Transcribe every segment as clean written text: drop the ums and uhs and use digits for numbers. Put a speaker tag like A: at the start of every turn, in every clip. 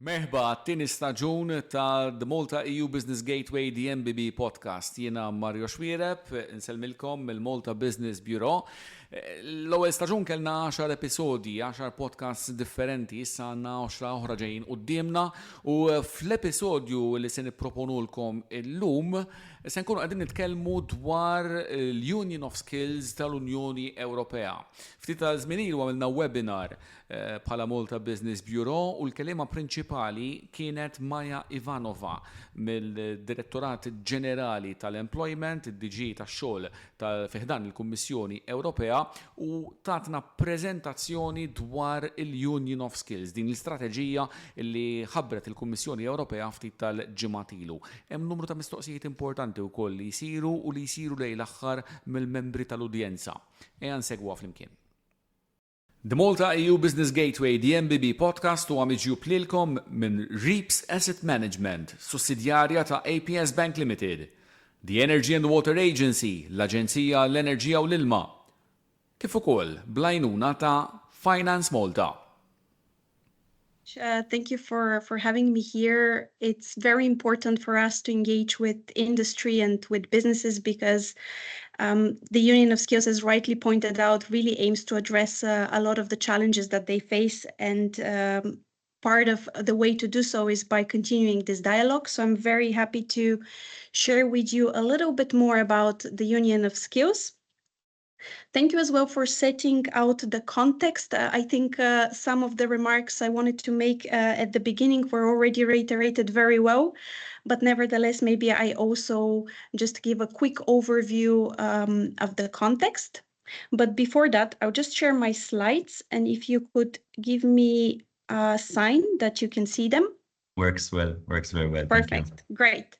A: Merħba t-tieni staġun ta' The Malta-EU Business Gateway the MBB podcast. Jiena Mario Xwiereb, nselmilkom mill-Malta Business Bureau. L-ewwel staġun kellna 10 episodi, 10 podcasts differenti, issa għandna 10 oħra ġejjin qudiemna u fl-episodju li se nipproponulkom illum se nkunu qegħdin nitkellmu dwar l-Union of Skills tal-Unjoni Ewropea. Ftit ta' żmien ilu għamilna webinar bħala Malta Business Bureau u l-kelima prinċipali kienet Maja Ivanova mill-Direttorat Ġenerali tal-Employment, id-DG tax-xogħol tal-fiħdan il-Kummissjoni Ewropea u tatna preżentazzjoni dwar il-Union of Skills, din l-istrateġija li ħabbret il-Kummissjoni Ewropea ftit tal-ġimgħat ilu. Hemm numru ta' mistoqsijiet importanti wkoll li jsiru u li jsiru lejn l-aħħar mill-membri tal-udjenza. Ejja nsegwa flimkien. The Malta-EU Business Gateway, the MBB podcast, huwa miġjub lilkom minn Reaps Asset Management, sussidjarja ta' APS Bank Limited, the Energy and Water Agency, l-Aġenzija l-Enerġija u l-Ilma, kif ukoll bl-għajnuna ta' Finance Malta.
B: Thank you for having me here. It's very important for us to engage with industry and with businesses because the Union of Skills, as rightly pointed out, really aims to address a lot of the challenges that they face. And part of the way to do so is by continuing this dialogue. So I'm very happy to share with you a little bit more about the Union of Skills. Thank you as well for setting out the context. I think some of the remarks I wanted to make at the beginning were already reiterated very well, but nevertheless, maybe I also just give a quick overview of the context. But before that, I'll just share my slides, and if you could give me a sign that you can see them.
C: Works very well.
B: Perfect, great.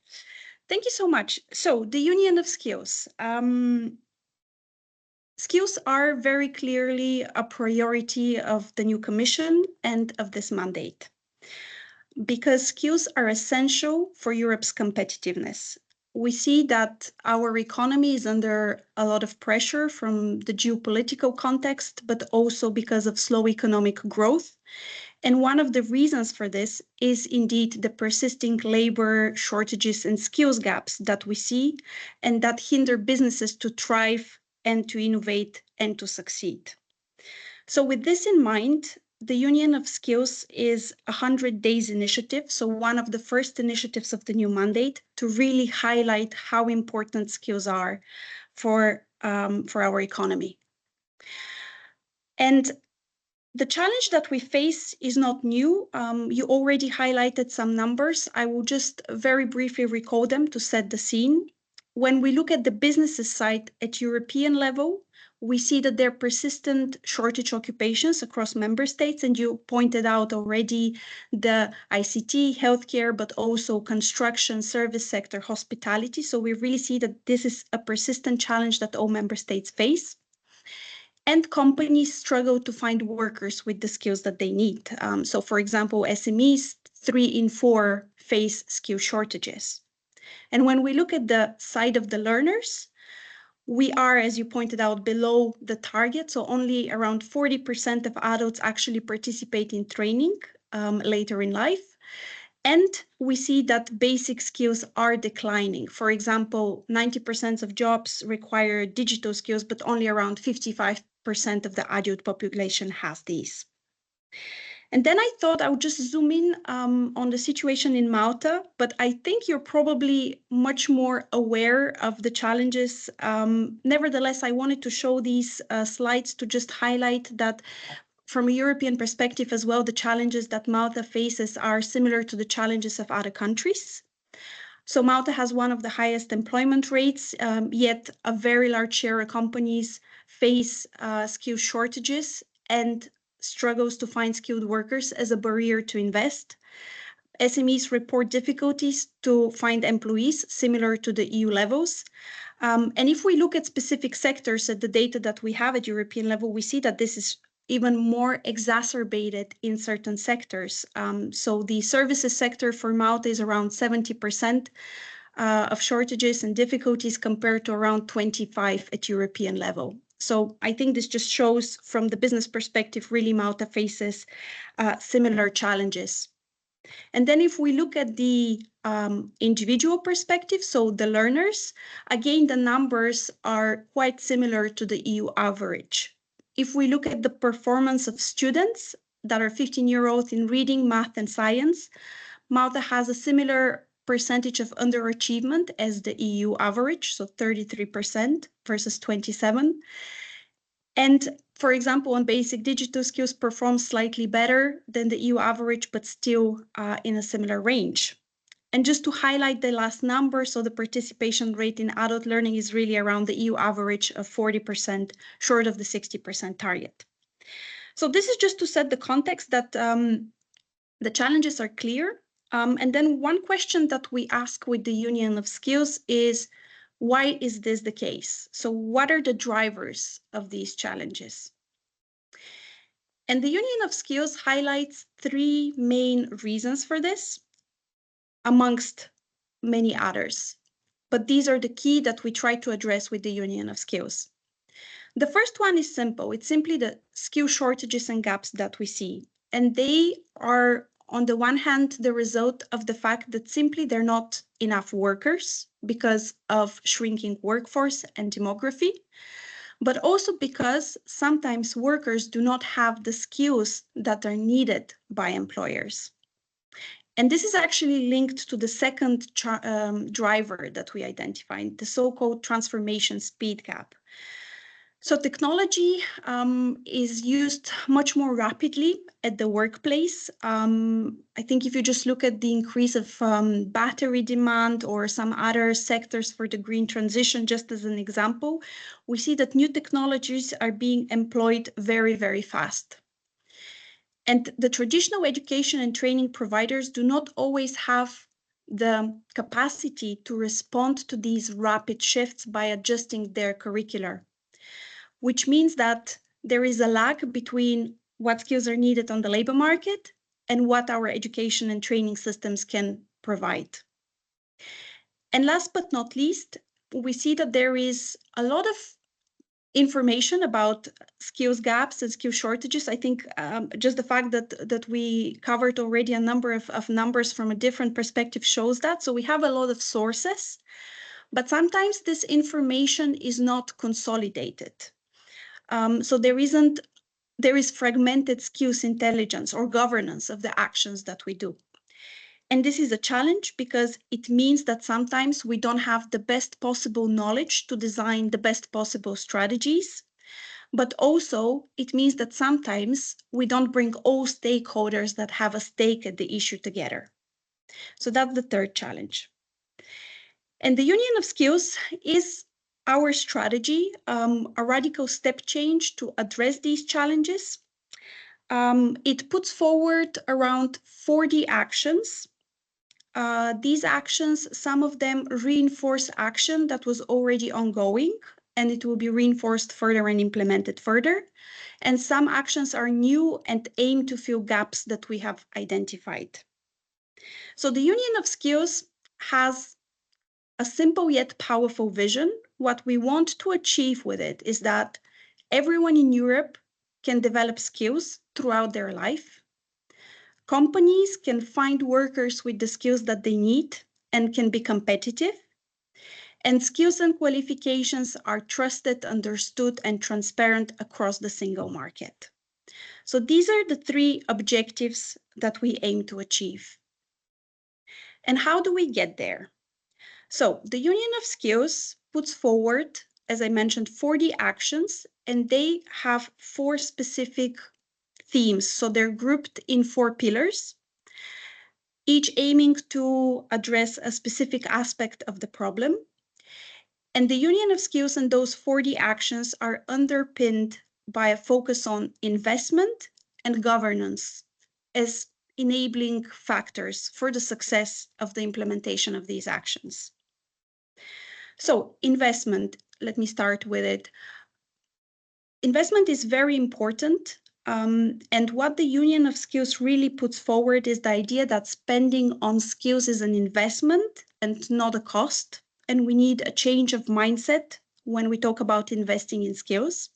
B: Thank you so much. So the Union of Skills. Skills are very clearly a priority of the new Commission and of this mandate, because skills are essential for Europe's competitiveness. We see that our economy is under a lot of pressure from the geopolitical context, but also because of slow economic growth. And one of the reasons for this is indeed the persisting labor shortages and skills gaps that we see and that hinder businesses to thrive and to innovate and to succeed. So with this in mind, the Union of Skills is a 100 days initiative, so one of the first initiatives of the new mandate to really highlight how important skills are for our economy. And the challenge that we face is not new. You already highlighted some numbers. I will just very briefly recall them to set the scene. When we look at the businesses side at European level, we see that there are persistent shortage occupations across member states, and you pointed out already the ICT, healthcare, but also construction, service sector, hospitality. So we really see that this is a persistent challenge that all member states face. And companies struggle to find workers with the skills that they need. So for example, SMEs, 3 in 4 face skill shortages. And when we look at the side of the learners, we are, as you pointed out, below the target. So only around 40% of adults actually participate in training later in life. And we see that basic skills are declining. For example, 90% of jobs require digital skills, but only around 55% of the adult population has these. And then I thought I would just zoom in on the situation in Malta, but I think you're probably much more aware of the challenges. Nevertheless, I wanted to show these slides to just highlight that from a European perspective as well, the challenges that Malta faces are similar to the challenges of other countries. So Malta has one of the highest employment rates, yet a very large share of companies face skill shortages and struggles to find skilled workers as a barrier to invest. SMEs report difficulties to find employees similar to the EU levels. And if we look at specific sectors at the data that we have at European level, we see that this is even more exacerbated in certain sectors. So the services sector for Malta is around 70% of shortages and difficulties compared to around 25% at European level. So I think this just shows from the business perspective, really Malta faces similar challenges. And then if we look at the individual perspective, so the learners, again, the numbers are quite similar to the EU average. If we look at the performance of students that are 15-year-olds in reading, math, and science, Malta has a similar percentage of underachievement as the EU average, so 33% versus 27%. And for example, on basic digital skills performs slightly better than the EU average, but still in a similar range. And just to highlight the last number, so the participation rate in adult learning is really around the EU average of 40%, short of the 60% target. So this is just to set the context that the challenges are clear. And then one question that we ask with the Union of Skills is, why is this the case? So what are the drivers of these challenges? And the Union of Skills highlights three main reasons for this, amongst many others. But these are the key that we try to address with the Union of Skills. The first one is simple. It's simply the skill shortages and gaps that we see. And they are, on the one hand, the result of the fact that simply there are not enough workers because of shrinking workforce and demography, but also because sometimes workers do not have the skills that are needed by employers. And this is actually linked to the second driver that we identified, the so-called transformation speed gap. So technology is used much more rapidly at the workplace. I think if you just look at the increase of battery demand or some other sectors for the green transition, just as an example, we see that new technologies are being employed very, very fast. And the traditional education and training providers do not always have the capacity to respond to these rapid shifts by adjusting their curricula, which means that there is a lag between what skills are needed on the labor market and what our education and training systems can provide. And last but not least, we see that there is a lot of information about skills gaps and skill shortages. I think just the fact that we covered already a number of numbers from a different perspective shows that. So we have a lot of sources, but sometimes this information is not consolidated. So there is fragmented skills intelligence or governance of the actions that we do. And this is a challenge because it means that sometimes we don't have the best possible knowledge to design the best possible strategies, but also it means that sometimes we don't bring all stakeholders that have a stake at the issue together. So that's the third challenge. And the Union of Skills is our strategy, a radical step change to address these challenges. It puts forward around 40 actions. These actions, some of them reinforce action that was already ongoing, and it will be reinforced further and implemented further. And some actions are new and aim to fill gaps that we have identified. So the Union of Skills has a simple yet powerful vision. What we want to achieve with it is that everyone in Europe can develop skills throughout their life. Companies can find workers with the skills that they need and can be competitive. And skills and qualifications are trusted, understood, and transparent across the single market. So these are the three objectives that we aim to achieve. And how do we get there? So the Union of Skills puts forward, as I mentioned, 40 actions, and they have 4 specific themes. So they're grouped in 4 pillars, each aiming to address a specific aspect of the problem. And the Union of Skills and those 40 actions are underpinned by a focus on investment and governance as enabling factors for the success of the implementation of these actions. So investment, let me start with it. Investment is very important. And what the Union of Skills really puts forward is the idea that spending on skills is an investment and not a cost. And we need a change of mindset when we talk about investing in skills.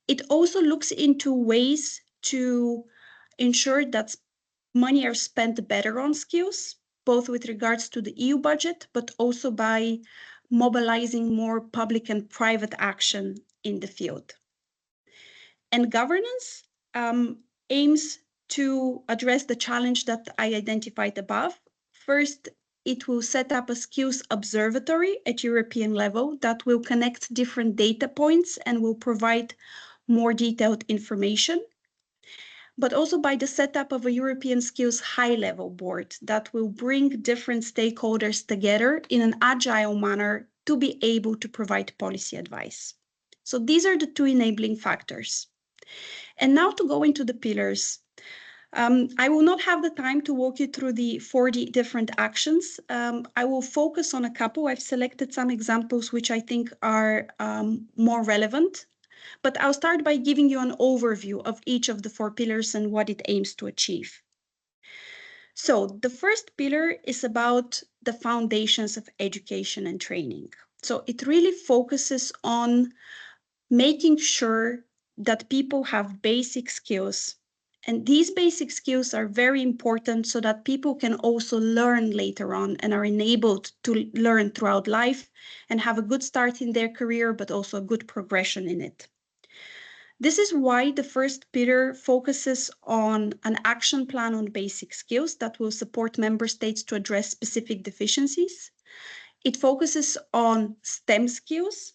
B: It also looks into ways to ensure that money are spent better on skills, both with regards to the EU budget, but also by mobilizing more public and private action in the field. And governance aims to address the challenge that I identified above. First, it will set up a skills observatory at European level that will connect different data points and will provide more detailed information, but also by the setup of a European skills high-level board that will bring different stakeholders together in an agile manner to be able to provide policy advice. So these are the two enabling factors. And now to go into the pillars. I will not have the time to walk you through the 40 different actions. I will focus on a couple. I've selected some examples which I think are more relevant, but I'll start by giving you an overview of each of the 4 pillars and what it aims to achieve. So the first pillar is about the foundations of education and training. So it really focuses on making sure that people have basic skills. And these basic skills are very important so that people can also learn later on and are enabled to learn throughout life and have a good start in their career, but also a good progression in it. This is why the first pillar focuses on an action plan on basic skills that will support member states to address specific deficiencies. It focuses on STEM skills,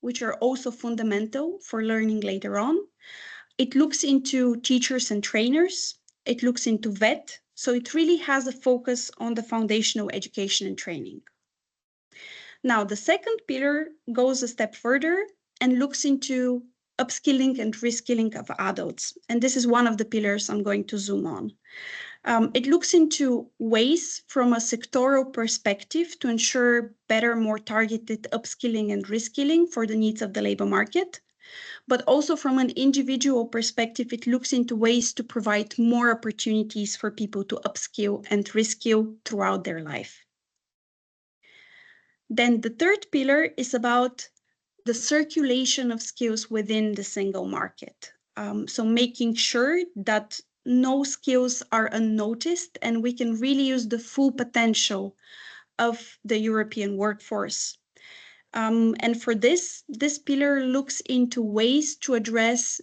B: which are also fundamental for learning later on. It looks into teachers and trainers. It looks into VET. So it really has a focus on the foundational education and training. Now, the second pillar goes a step further and looks into upskilling and reskilling of adults. And this is one of the pillars I'm going to zoom on. It looks into ways from a sectoral perspective to ensure better, more targeted upskilling and reskilling for the needs of the labor market. But also from an individual perspective, it looks into ways to provide more opportunities for people to upskill and reskill throughout their life. Then the third pillar is about the circulation of skills within the single market. So making sure that no skills are unnoticed and we can really use the full potential of the European workforce. And for this pillar looks into ways to address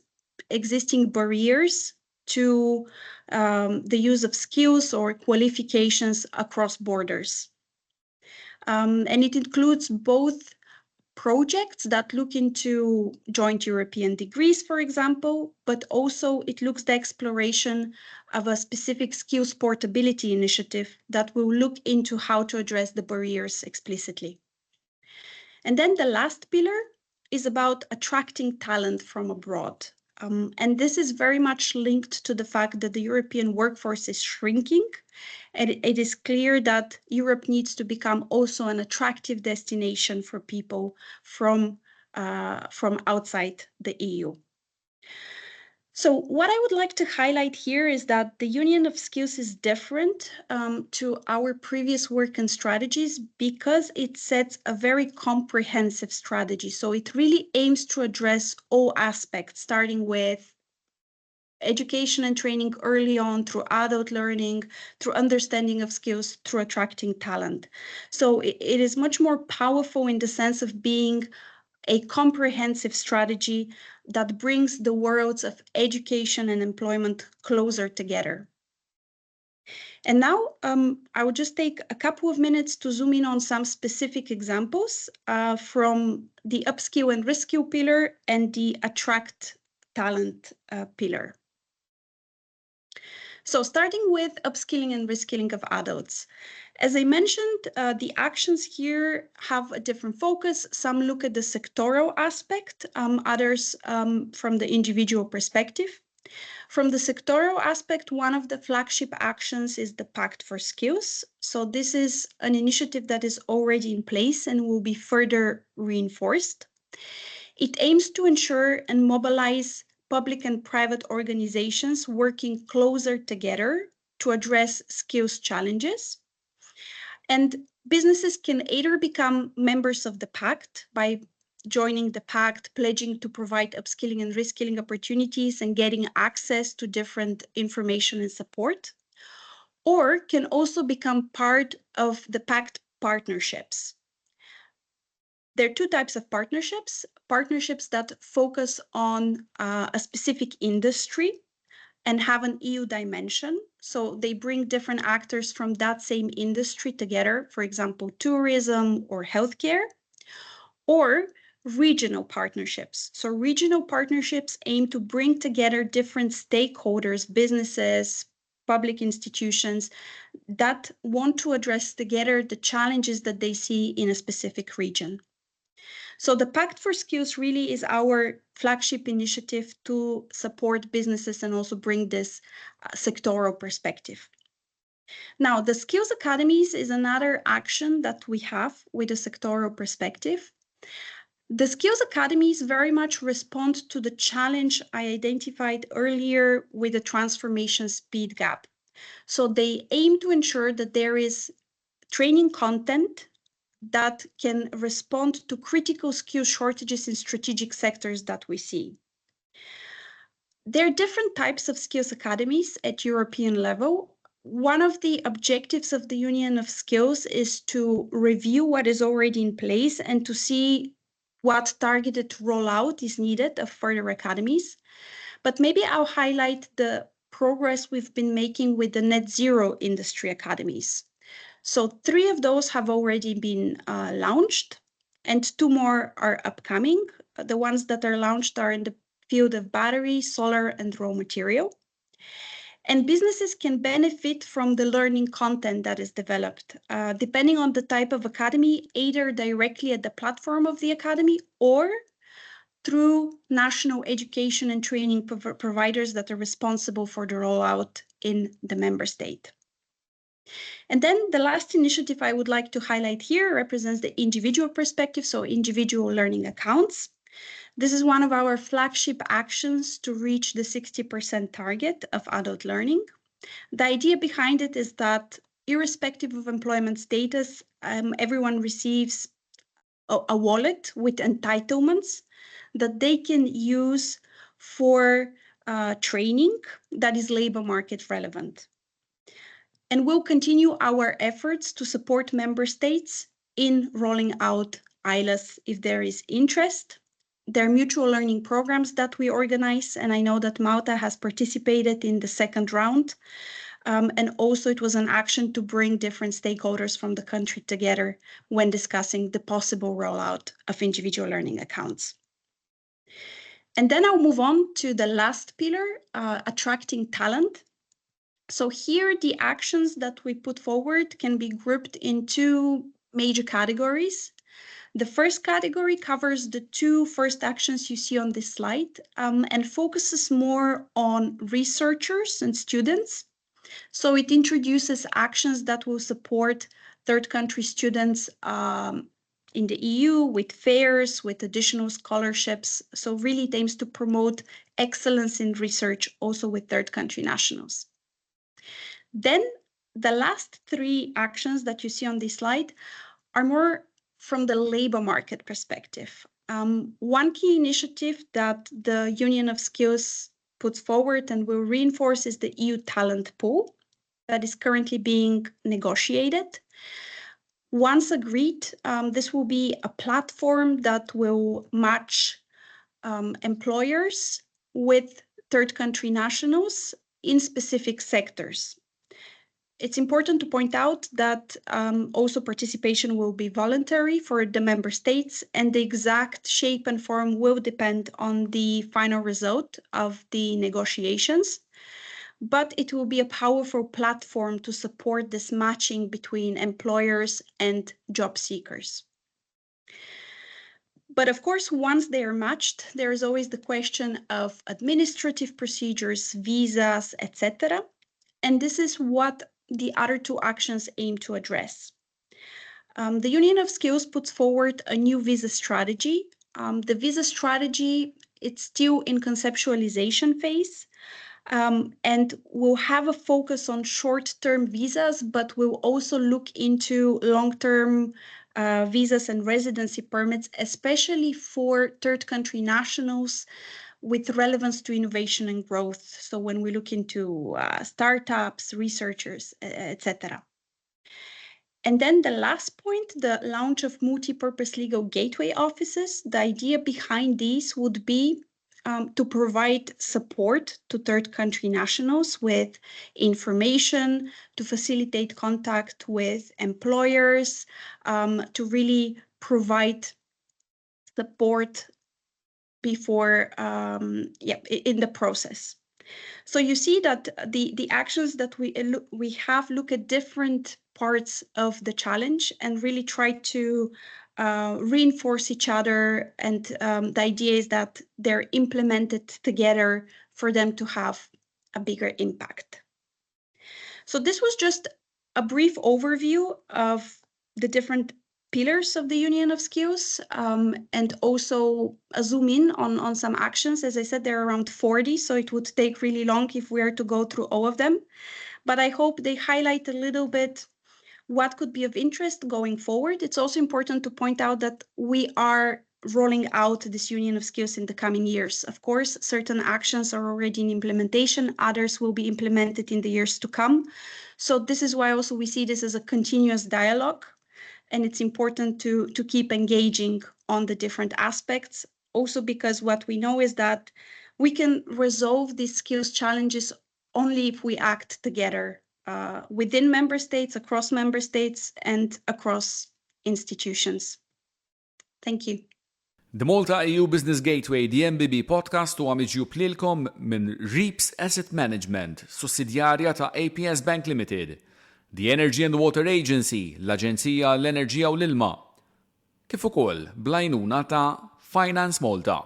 B: existing barriers to the use of skills or qualifications across borders. And it includes both projects that look into joint European degrees, for example, but also it looks the exploration of a specific skills portability initiative that will look into how to address the barriers explicitly. And then the last pillar is about attracting talent from abroad. And this is very much linked to the fact that the European workforce is shrinking. And it is clear that Europe needs to become also an attractive destination for people from outside the EU. So what I would like to highlight here is that the Union of Skills is different to our previous work and strategies because it sets a very comprehensive strategy. So it really aims to address all aspects, starting with education and training early on, through adult learning, through understanding of skills, through attracting talent. So it is much more powerful in the sense of being a comprehensive strategy that brings the worlds of education and employment closer together. And now I will just take a couple of minutes to zoom in on some specific examples from the upskill and reskill pillar and the attract talent pillar. So starting with upskilling and reskilling of adults. As I mentioned, the actions here have a different focus. Some look at the sectoral aspect, others from the individual perspective. From the sectoral aspect, one of the flagship actions is the Pact for Skills. So this is an initiative that is already in place and will be further reinforced. It aims to ensure and mobilize public and private organizations working closer together to address skills challenges. And businesses can either become members of the pact by joining the pact, pledging to provide upskilling and reskilling opportunities and getting access to different information and support, or can also become part of the pact partnerships. There are two types of partnerships that focus on a specific industry and have an EU dimension. So they bring different actors from that same industry together, for example, tourism or healthcare, or regional partnerships. So regional partnerships aim to bring together different stakeholders, businesses, public institutions that want to address together the challenges that they see in a specific region. So the Pact for Skills really is our flagship initiative to support businesses and also bring this sectoral perspective. Now, the Skills Academies is another action that we have with a sectoral perspective. The Skills Academies very much respond to the challenge I identified earlier with the transformation speed gap. So they aim to ensure that there is training content that can respond to critical skill shortages in strategic sectors that we see. There are different types of skills academies at European level. One of the objectives of the Union of Skills is to review what is already in place and to see what targeted rollout is needed of further academies. But maybe I'll highlight the progress we've been making with the net zero industry academies. So 3 of those have already been launched and 2 more are upcoming. The ones that are launched are in the field of battery, solar, and raw material. And businesses can benefit from the learning content that is developed, depending on the type of academy, either directly at the platform of the academy or through national education and training providers that are responsible for the rollout in the member state. And then the last initiative I would like to highlight here represents the individual perspective, so individual learning accounts. This is one of our flagship actions to reach the 60% target of adult learning. The idea behind it is that irrespective of employment status, everyone receives a wallet with entitlements that they can use for training that is labor market relevant. And we'll continue our efforts to support member states in rolling out ILAs if there is interest. There are mutual learning programs that we organize, and I know that Malta has participated in the second round. And also it was an action to bring different stakeholders from the country together when discussing the possible rollout of individual learning accounts. And then I'll move on to the last pillar, attracting talent. So here the actions that we put forward can be grouped in 2 major categories. The first category covers the 2 first actions you see on this slide and focuses more on researchers and students. So it introduces actions that will support third country students in the EU with fairs, with additional scholarships. So really it aims to promote excellence in research also with third country nationals. Then the last 3 actions that you see on this slide are more from the labor market perspective. One key initiative that the Union of Skills puts forward and will reinforce is the EU talent pool that is currently being negotiated. Once agreed, this will be a platform that will match employers with third country nationals in specific sectors. It's important to point out that also participation will be voluntary for the member states, and the exact shape and form will depend on the final result of the negotiations. But it will be a powerful platform to support this matching between employers and job seekers. But of course, once they are matched, there is always the question of administrative procedures, visas, etc. And this is what the other 2 actions aim to address. The Union of Skills puts forward a new visa strategy. The visa strategy, it's still in conceptualization phase and will have a focus on short-term visas, but will also look into long-term visas and residency permits, especially for third country nationals with relevance to innovation and growth. So when we look into startups, researchers, etc. And then the last point, the launch of multi-purpose legal gateway offices. The idea behind these would be to provide support to third country nationals with information, to facilitate contact with employers, to really provide support before, in the process. So you see that the actions that we have look at different parts of the challenge and really try to reinforce each other. And the idea is that they're implemented together for them to have a bigger impact. So this was just a brief overview of the different pillars of the Union of Skills, and also a zoom in on some actions. As I said, there are around 40, so it would take really long if we are to go through all of them. But I hope they highlight a little bit what could be of interest going forward. It's also important to point out that we are rolling out this Union of Skills in the coming years. Of course, certain actions are already in implementation, others will be implemented in the years to come. So this is why also we see this as a continuous dialogue. And it's important to keep engaging on the different aspects. Also because what we know is that we can resolve these skills challenges only if we act together within member states, across member states, and across institutions. Thank you.
A: The Malta-EU Business Gateway, the MBB podcast, huwa miġjub lilkom minn Reaps Asset Management, sussidjarja ta' APS Bank Limited, the Energy and Water Agency, l-Aġenzija l-Enerġija u l-Ilma, kif ukoll bl-għajnuna ta' Finance Malta.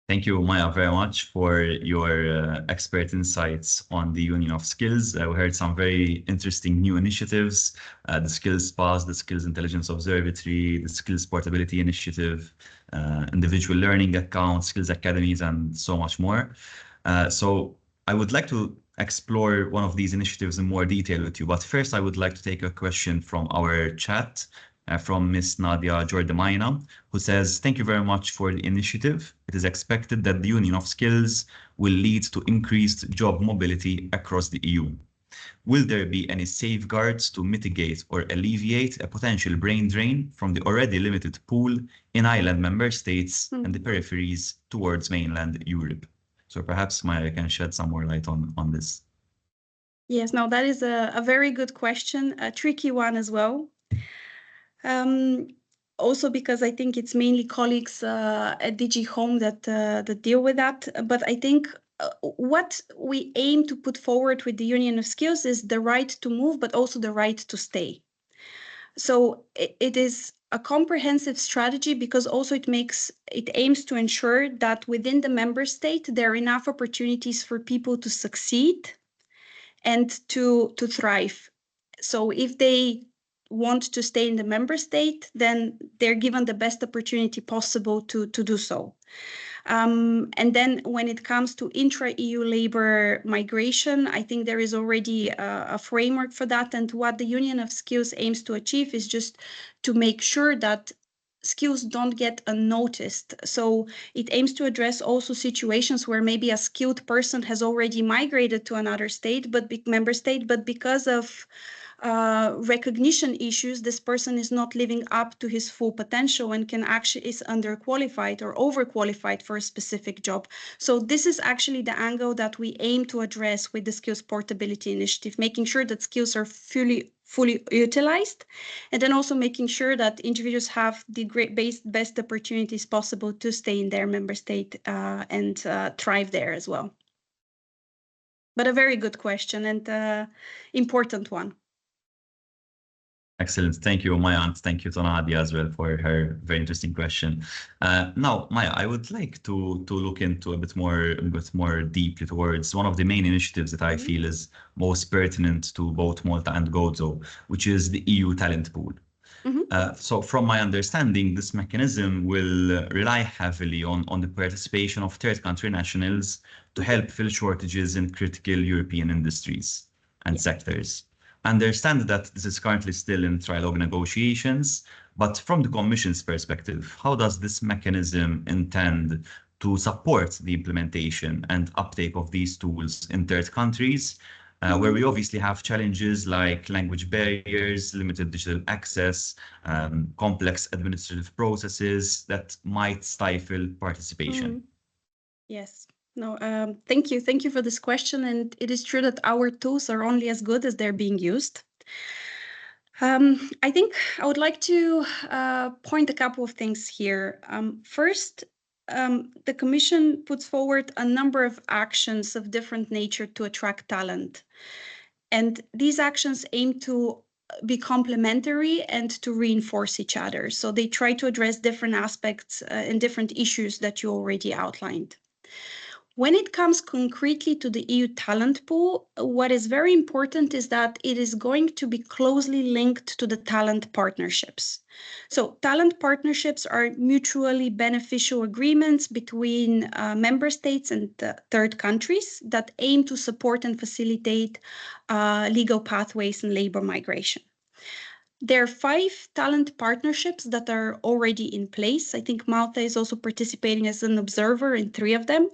C: Thank you, Maya, very much for your expert insights on the Union of Skills. We heard some very interesting new initiatives, the Skills Pass, the Skills Intelligence Observatory, the Skills Portability Initiative, individual learning accounts, skills academies, and so much more. So I would like to explore one of these initiatives in more detail with you. But first, I would like to take a question from our chat. From Ms. Nadia Jordamayna, who says, thank you very much for the initiative. It is expected that the Union of Skills will lead to increased job mobility across the EU. Will there be any safeguards to mitigate or alleviate a potential brain drain from the already limited pool in island member states and the peripheries towards mainland Europe? So perhaps Maya can shed some more light on this.
B: Yes, no, that is a very good question, a tricky one as well. Also because I think it's mainly colleagues at DG Home that deal with that. But I think what we aim to put forward with the Union of Skills is the right to move, but also the right to stay. So it is a comprehensive strategy because also it aims to ensure that within the member state, there are enough opportunities for people to succeed and to thrive. So if they want to stay in the member state, then they're given the best opportunity possible to do so. And then when it comes to intra-EU labor migration, I think there is already a framework for that. And what the Union of Skills aims to achieve is just to make sure that skills don't get unnoticed. So it aims to address also situations where maybe a skilled person has already migrated to another state, member state, but because of recognition issues, this person is not living up to his full potential and is underqualified or overqualified for a specific job. So this is actually the angle that we aim to address with the Skills Portability Initiative, making sure that skills are fully utilized, and then also making sure that individuals have the best opportunities possible to stay in their member state and thrive there as well. But a very good question and important one.
C: Excellent. Thank you, Maya, and thank you to Nadia as well for her very interesting question. Now, Maya, I would like to look into a bit more deeply towards one of the main initiatives that I feel is most pertinent to both Malta and Gozo, which is the EU talent pool. So from my understanding, this mechanism will rely heavily on the participation of third country nationals to help fill shortages in critical European industries and sectors. I understand that this is currently still in trilogue negotiations, but from the Commission's perspective, how does this mechanism intend to support the implementation and uptake of these tools in third countries, where we obviously have challenges like language barriers, limited digital access, complex administrative processes that might stifle participation?
B: Yes. No, thank you. Thank you for this question. And it is true that our tools are only as good as they're being used. I think I would like to point a couple of things here. First, the Commission puts forward a number of actions of different nature to attract talent. And these actions aim to be complementary and to reinforce each other. So they try to address different aspects and different issues that you already outlined. When it comes concretely to the EU talent pool, what is very important is that it is going to be closely linked to the talent partnerships. So talent partnerships are mutually beneficial agreements between member states and third countries that aim to support and facilitate legal pathways and labor migration. There are 5 talent partnerships that are already in place. I think Malta is also participating as an observer in 3 of them.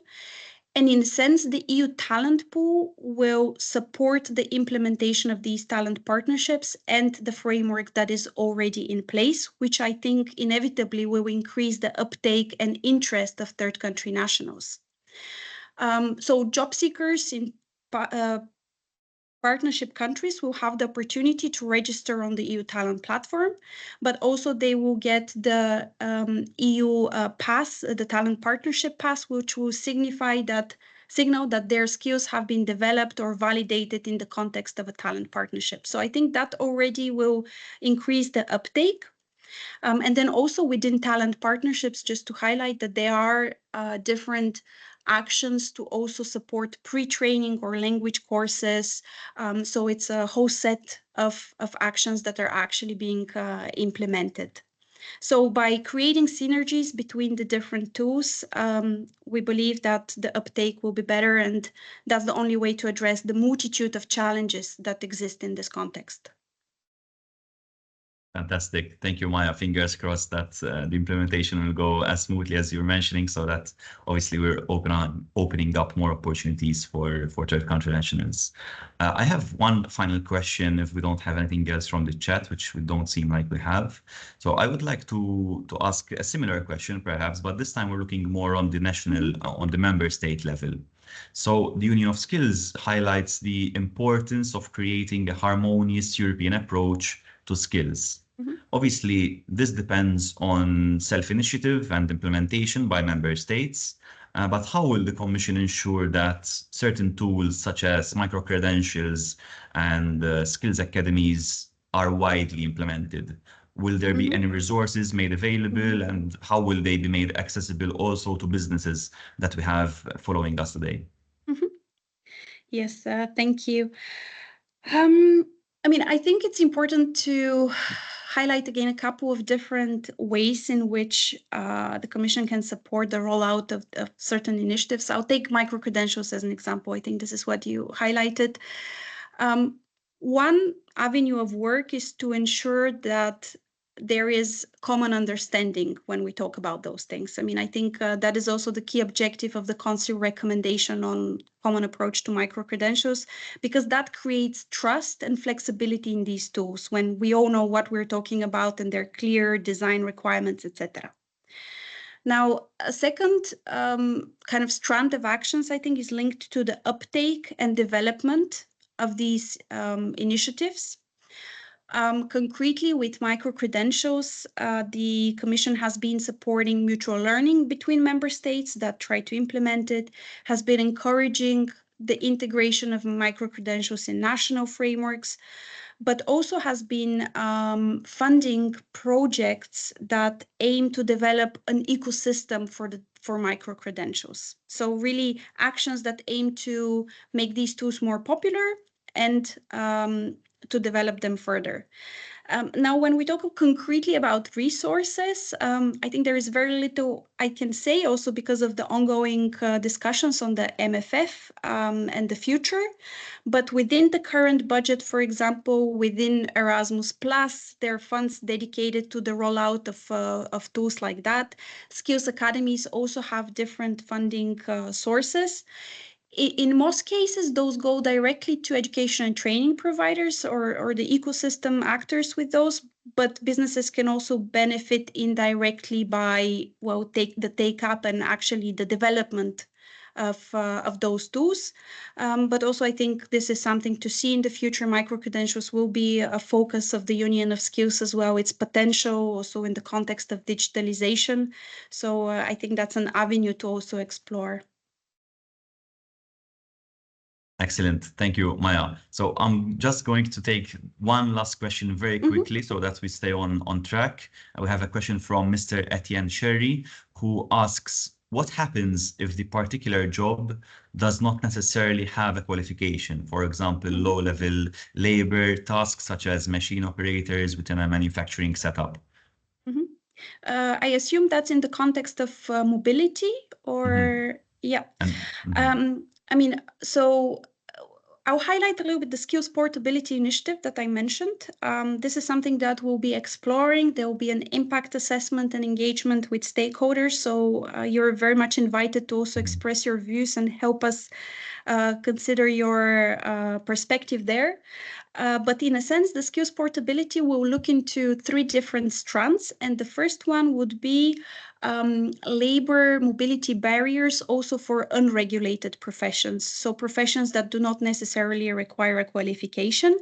B: And in a sense, the EU talent pool will support the implementation of these talent partnerships and the framework that is already in place, which I think inevitably will increase the uptake and interest of third country nationals. So job seekers in partnership countries will have the opportunity to register on the EU talent platform, but also they will get the EU pass, the talent partnership pass, which will signal that their skills have been developed or validated in the context of a talent partnership. So I think that already will increase the uptake. And then also within talent partnerships, just to highlight that there are different actions to also support pre-training or language courses. So it's a whole set of actions that are actually being implemented. So by creating synergies between the different tools, we believe that the uptake will be better, and that's the only way to address the multitude of challenges that exist in this context.
C: Fantastic. Thank you, Maya. Fingers crossed that the implementation will go as smoothly as you're mentioning, so that obviously we're opening up more opportunities for third country nationals. I have one final question if we don't have anything else from the chat, which we don't seem like we have. So I would like to ask a similar question perhaps, but this time we're looking more on the national, on the member state level. So the Union of Skills highlights the importance of creating a harmonious European approach to skills. Obviously, this depends on self-initiative and implementation by member states, but how will the Commission ensure that certain tools such as micro-credentials and skills academies are widely implemented? Will there be any resources made available, and how will they be made accessible also to businesses that we have following us today?
B: Yes, thank you. I think it's important to highlight again a couple of different ways in which the Commission can support the rollout of certain initiatives. I'll take micro-credentials as an example. I think this is what you highlighted. One avenue of work is to ensure that there is common understanding when we talk about those things. I think that is also the key objective of the Council recommendation on common approach to micro-credentials, because that creates trust and flexibility in these tools when we all know what we're talking about and their clear design requirements, etc. Now, a second kind of strand of actions, I think, is linked to the uptake and development of these initiatives. Concretely, with micro-credentials, the Commission has been supporting mutual learning between member states that try to implement it, has been encouraging the integration of micro-credentials in national frameworks, but also has been funding projects that aim to develop an ecosystem for micro-credentials. So really actions that aim to make these tools more popular and to develop them further. Now, when we talk concretely about resources, I think there is very little I can say also because of the ongoing discussions on the MFF and the future. But within the current budget, for example, within Erasmus Plus, there are funds dedicated to the rollout of tools like that. Skills academies also have different funding sources. In most cases, those go directly to education and training providers or the ecosystem actors with those, but businesses can also benefit indirectly by, well, take up and actually the development of those tools. But also, I think this is something to see in the future. Micro-credentials will be a focus of the Union of Skills as well, its potential also in the context of digitalization. So I think that's an avenue to also explore.
C: Excellent. Thank you, Maya. So I'm just going to take one last question very quickly so that we stay on track. We have a question from Mr. Etienne Sherry, who asks, what happens if the particular job does not necessarily have a qualification? For example, low-level labor tasks such as machine operators within a manufacturing setup.
B: I assume that's in the context of mobility or, yeah. I mean, so I'll highlight a little bit the skills portability initiative that I mentioned. This is something that we'll be exploring. There will be an impact assessment and engagement with stakeholders. So you're very much invited to also express your views and help us consider your perspective there. But in a sense, the skills portability will look into 3 different strands. And the first one would be labor mobility barriers also for unregulated professions. So professions that do not necessarily require a qualification.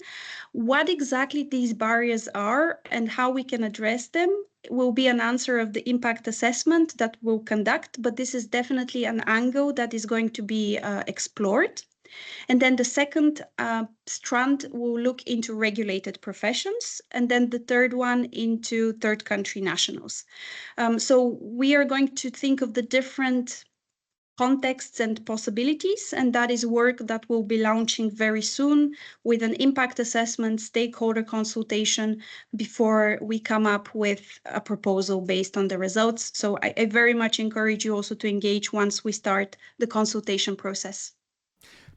B: What exactly these barriers are and how we can address them will be an answer of the impact assessment that we'll conduct. But this is definitely an angle that is going to be explored. And then the second strand will look into regulated professions, and then the third one into third country nationals. So we are going to think of the different contexts and possibilities, and that is work that we'll be launching very soon with an impact assessment, stakeholder consultation before we come up with a proposal based on the results. So I very much encourage you also to engage once we start the consultation process.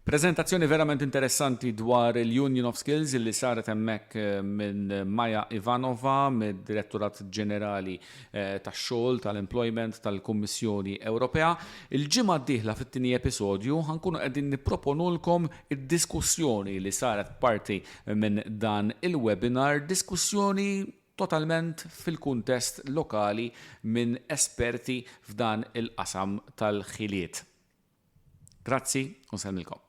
A: Prezentazzjoni verament interessanti dwar il-Union of Skills li saret hemmhekk minn Maja Ivanova, mid-Direttorat Ġenerali tax-Xogħol, tal-Employment tal-Kummissjoni Ewropea. Il-ġimgħa d-dieħla fit-tieni episodju ħankunu qegħdin nipproponulkom id-diskussjoni li saret parti minn dan il-webinar, diskussjoni totalment fil-kuntest lokali minn esperti f'dan il-qasam tal-ħiliet. Grazzi, u semmilkom.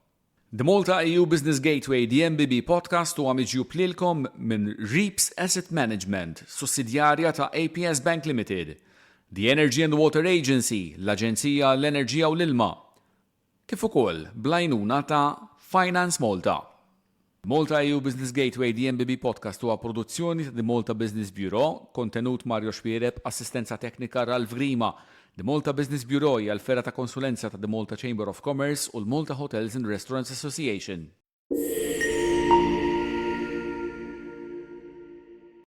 A: The Malta-EU Business Gateway, the MBB podcast, huwa miġjub lilkom minn Reaps Asset Management, sussidjarja ta' APS Bank Limited, the Energy and Water Agency, l-Aġenzija l-Enerġija u l-Ilma, kif ukoll bl-għajnuna ta' Finance Malta. Malta-EU Business Gateway, the MBB podcast, huwa produzzjoni ta' The Malta Business Bureau, kontenut Mario Xwiereb, assistenza teknika Ralf Grima. The Malta Business Bureau hija l-fera ta' konsulenza ta' The Malta Chamber of Commerce u l-Malta Hotels and Restaurants Association.